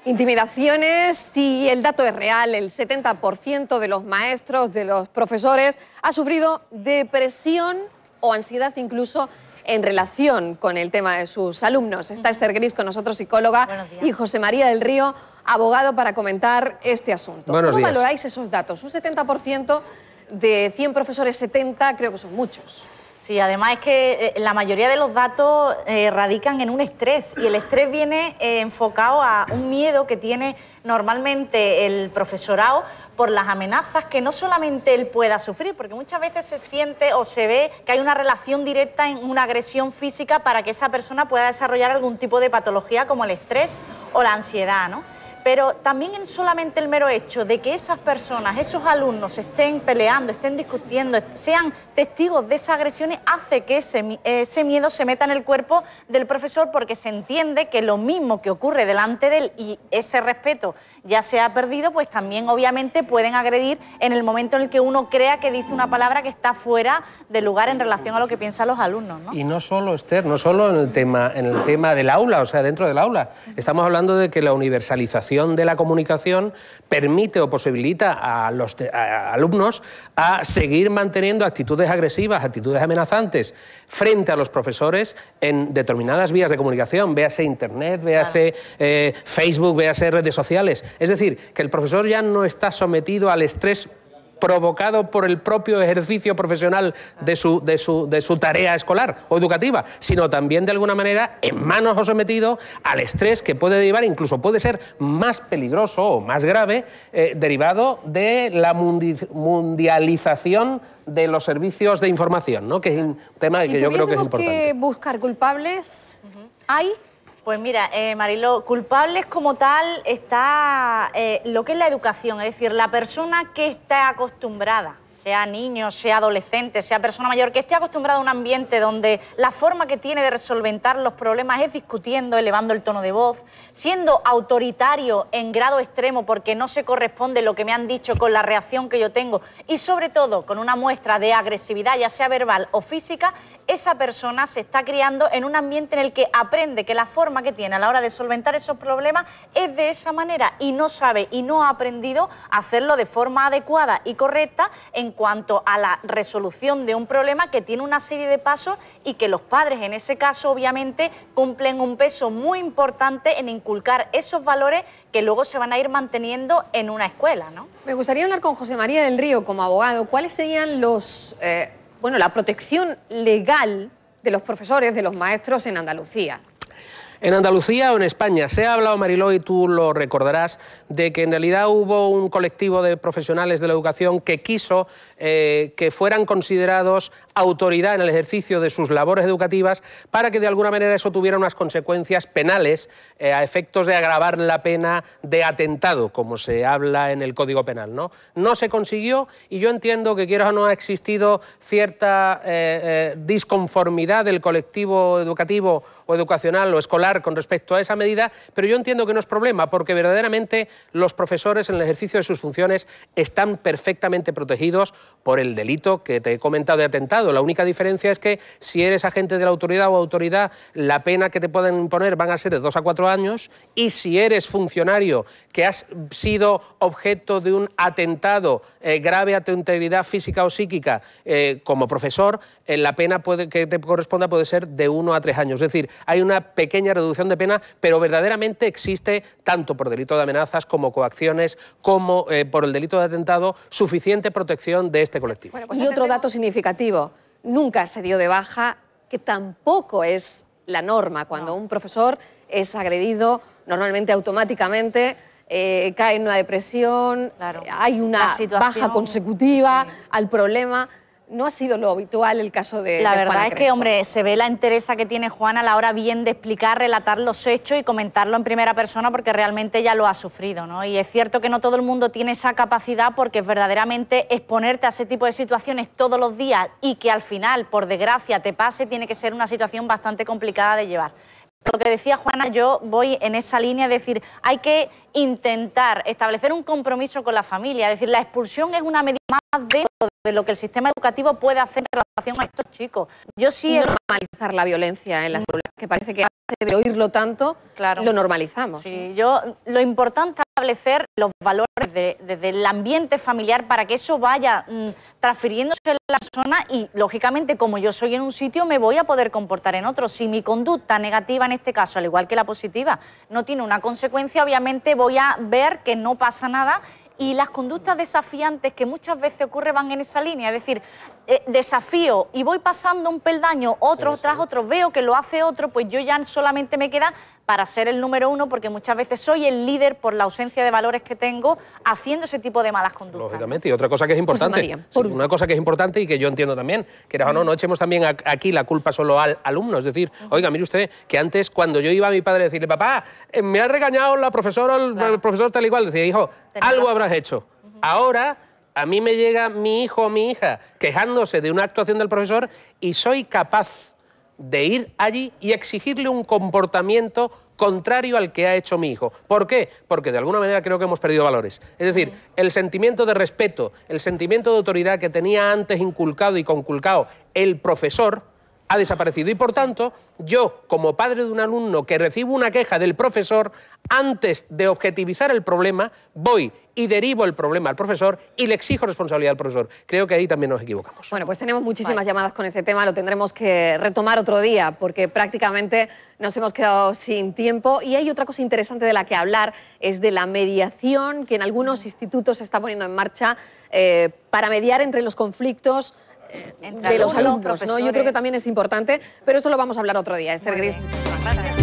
Intimidaciones, y el dato es real, el 70% de los maestros, de los profesores, ha sufrido depresión o ansiedad incluso en relación con el tema de sus alumnos. Está Esther Gris con nosotros, psicóloga, y José María del Río, abogado, para comentar este asunto. ¿Cómo valoráis esos datos? Un 70% de 100 profesores, 70 creo que son muchos. Sí, además es que la mayoría de los datos radican en un estrés, y el estrés viene enfocado a un miedo que tiene normalmente el profesorado por las amenazas que no solamente él pueda sufrir, porque muchas veces se siente o se ve que hay una relación directa en una agresión física para que esa persona pueda desarrollar algún tipo de patología como el estrés o la ansiedad, ¿no? Pero también en solamente el mero hecho de que esas personas, esos alumnos estén peleando, estén discutiendo, sean testigos de esas agresiones, hace que ese miedo se meta en el cuerpo del profesor, porque se entiende que lo mismo que ocurre delante de él y ese respeto ya se ha perdido, pues también obviamente pueden agredir en el momento en el que uno crea que dice una palabra que está fuera de lugar en relación a lo que piensan los alumnos, ¿no? Y no solo, Esther, no solo en el tema del aula, o sea, dentro del aula. Estamos hablando de que la universalización de la comunicación permite o posibilita a los alumnos a seguir manteniendo actitudes agresivas, actitudes amenazantes frente a los profesores en determinadas vías de comunicación, véase Internet, véase Facebook, véase redes sociales. Es decir, que el profesor ya no está sometido al estrés provocado por el propio ejercicio profesional de su tarea escolar o educativa, sino también de alguna manera en manos o sometido al estrés que puede llevar, incluso puede ser más peligroso o más grave, derivado de la mundialización de los servicios de información, ¿no? Que es un tema que yo creo que es importante. Si tuviésemos que buscar culpables, ¿hay? Pues mira, Mariló, culpables como tal está lo que es la educación, es decir, la persona que está acostumbrada, sea niño, sea adolescente, sea persona mayor, que esté acostumbrada a un ambiente donde la forma que tiene de resolventar los problemas es discutiendo, elevando el tono de voz, siendo autoritario en grado extremo porque no se corresponde lo que me han dicho con la reacción que yo tengo, y sobre todo con una muestra de agresividad, ya sea verbal o física, esa persona se está criando en un ambiente en el que aprende que la forma que tiene a la hora de solventar esos problemas es de esa manera, y no sabe y no ha aprendido a hacerlo de forma adecuada y correcta en cuanto a la resolución de un problema que tiene una serie de pasos, y que los padres en ese caso obviamente cumplen un peso muy importante en inculcar esos valores que luego se van a ir manteniendo en una escuela, ¿no? Me gustaría hablar con José María del Río como abogado. ¿Cuáles serían la protección legal de los profesores, de los maestros en Andalucía? En Andalucía o en España se ha hablado, Mariló, y tú lo recordarás, de que en realidad hubo un colectivo de profesionales de la educación que quiso que fueran considerados autoridad en el ejercicio de sus labores educativas, para que de alguna manera eso tuviera unas consecuencias penales a efectos de agravar la pena de atentado, como se habla en el Código Penal, ¿no? No se consiguió, y yo entiendo que, quieras o no, ha existido cierta disconformidad del colectivo educativo o educacional o escolar con respecto a esa medida, pero yo entiendo que no es problema, porque verdaderamente los profesores en el ejercicio de sus funciones están perfectamente protegidos por el delito que te he comentado de atentado. La única diferencia es que si eres agente de la autoridad o autoridad, la pena que te pueden imponer van a ser de 2 a 4 años, y si eres funcionario que has sido objeto de un atentado grave a tu integridad física o psíquica como profesor, la pena que te corresponda puede ser de 1 a 3 años. Es decir, hay una pequeña reducción de pena, pero verdaderamente existe, tanto por delito de amenazas como coacciones, como por el delito de atentado, suficiente protección de este colectivo. Bueno, pues y otro dato significativo: nunca se dio de baja, que tampoco es la norma. Cuando un profesor es agredido, normalmente automáticamente cae en una depresión, hay una baja consecutiva al problema. No ha sido lo habitual el caso de La verdad Juana es Crespo. que, hombre, se ve la entereza que tiene Juana a la hora bien de explicar, relatar los hechos y comentarlo en primera persona, porque realmente ella lo ha sufrido, ¿no? Y es cierto que no todo el mundo tiene esa capacidad, porque verdaderamente exponerte a ese tipo de situaciones todos los días y que al final, por desgracia, te pase, tiene que ser una situación bastante complicada de llevar. Lo que decía Juana, yo voy en esa línea, es decir, hay que intentar establecer un compromiso con la familia, es decir, la expulsión es una medida más dentro de lo que el sistema educativo puede hacer en relación a estos chicos. Yo sí... normalizar la violencia en las aulas, que parece que antes de oírlo tanto, claro, lo normalizamos. Sí, lo importante es establecer los valores desde el ambiente familiar para que eso vaya transfiriéndose en la persona y, lógicamente, como yo soy en un sitio, me voy a poder comportar en otro. Si mi conducta negativa en este caso, al igual que la positiva, no tiene una consecuencia, obviamente voy a ver que no pasa nada. Y las conductas desafiantes que muchas veces ocurren van en esa línea, es decir, desafío y voy pasando un peldaño, otro tras otro, veo que lo hace otro, pues yo ya solamente me queda para ser el número uno, porque muchas veces soy el líder por la ausencia de valores que tengo haciendo ese tipo de malas conductas. Lógicamente, y otra cosa que es importante, una cosa que es importante y que yo entiendo también, que no echemos también aquí la culpa solo al alumno, es decir, oiga, mire usted, que antes cuando yo iba a mi padre a decirle, papá, me ha regañado la profesora o el profesor tal y cual, decía, hijo, algo habrás hecho. Ahora a mí me llega mi hijo o mi hija quejándose de una actuación del profesor y soy capaz de ir allí y exigirle un comportamiento contrario al que ha hecho mi hijo. ¿Por qué? Porque de alguna manera creo que hemos perdido valores. Es decir, el sentimiento de respeto, el sentimiento de autoridad que tenía antes inculcado y conculcado el profesor ha desaparecido. Y por tanto, yo, como padre de un alumno que recibo una queja del profesor, antes de objetivizar el problema, voy y derivo el problema al profesor y le exijo responsabilidad al profesor. Creo que ahí también nos equivocamos. Bueno, pues tenemos muchísimas llamadas con este tema, lo tendremos que retomar otro día, porque prácticamente nos hemos quedado sin tiempo. Y hay otra cosa interesante de la que hablar, es de la mediación que en algunos institutos se está poniendo en marcha para mediar entre los conflictos de los alumnos, ¿no? Yo creo que también es importante, pero esto lo vamos a hablar otro día. Esther Gris, muchísimas gracias.